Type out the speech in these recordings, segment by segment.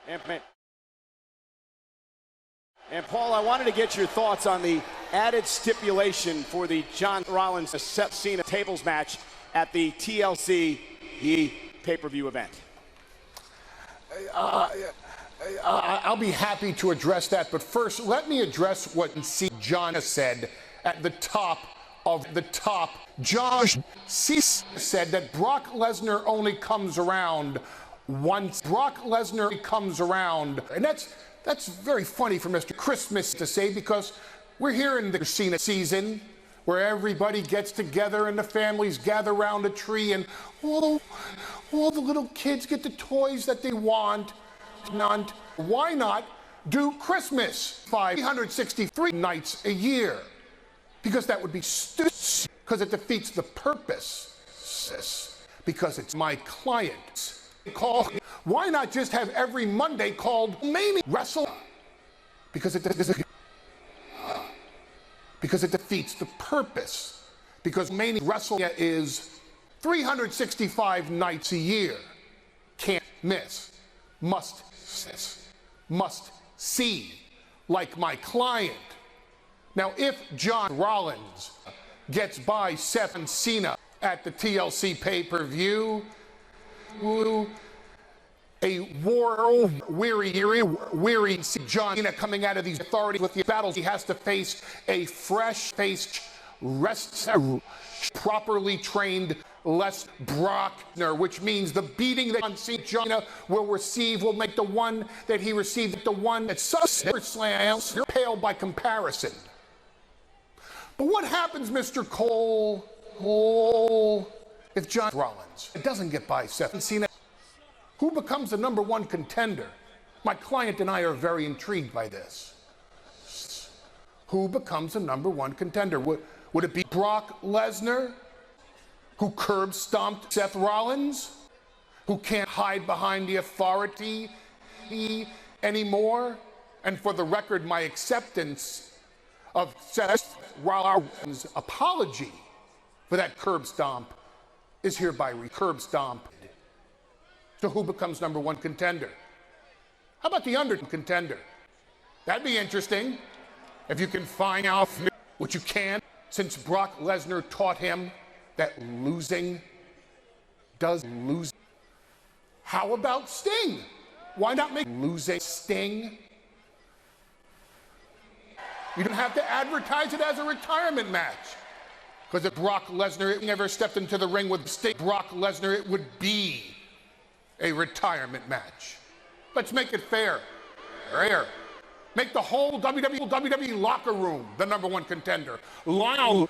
And Paul, I wanted to get your thoughts on the added stipulation for the John Rollins Seth Cena tables match at the TLC pay-per-view event. I'll be happy to address that, but first, let me address what John said at the top. John said that Brock Lesnar only comes around once. Brock Lesnar comes around, and that's very funny for Mr. Christmas to say, because we're here in the Cena season where everybody gets together and the families gather around a tree and all the little kids get the toys that they want. Why not do Christmas 363 nights a year? Because that would be stupid, because it defeats the purpose. Because it's my client. Why not just have every Monday called Mania Wrestle? Because it defeats the purpose. Because Mania Wrestling is 365 nights a year. Can't miss. Must see. Like my client. Now, if John Rollins gets by Seth Cena at the TLC pay-per-view, a weary John Cena coming out of these authorities with the battles, he has to face a fresh-faced, properly trained Les Brockner, which means the beating that John Cena will receive will make the one that he received the one that slams pale by comparison. But what happens, Mr. Cole, if John Rollins doesn't get by Seth Cena? Who becomes the number one contender? My client and I are very intrigued by this. Who becomes the number one contender? Would it be Brock Lesnar, who curb stomped Seth Rollins, who can't hide behind the authority anymore? And for the record, my acceptance of Seth Rollins' apology for that curb stomp is hereby curb stomp. So who becomes number one contender? How about the under contender? That'd be interesting. If you can find out, which you can, since Brock Lesnar taught him that losing does lose. How about Sting? Why not make losing Sting? You don't have to advertise it as a retirement match. Because if Brock Lesnar never stepped into the ring with Sting, Brock Lesnar, it would be a retirement match. Let's make it fair. Make the whole WWE locker room the number one contender. Line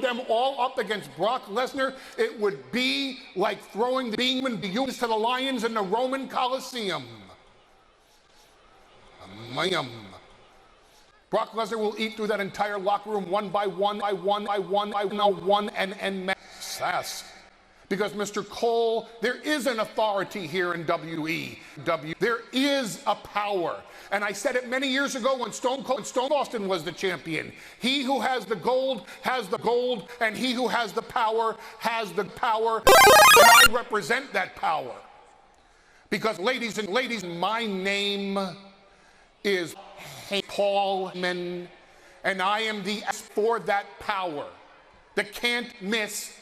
them all up against Brock Lesnar. It would be like throwing the demon to the lions in the Roman Colosseum. Brock Lesnar will eat through that entire locker room one by one, and mass. Because, Mr. Cole, there is an authority here in WWE. There is a power. And I said it many years ago when Stone Austin was the champion. He who has the gold has the gold, and he who has the power has the power. And I represent that power. Because, ladies and ladies, my name is Paulman, and I am the for that power. The can't miss,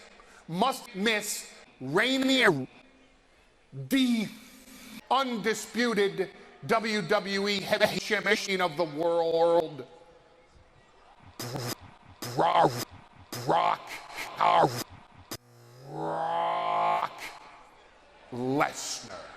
must miss, reigning, the undisputed WWE heavyweight champion of the world, Brock Lesnar.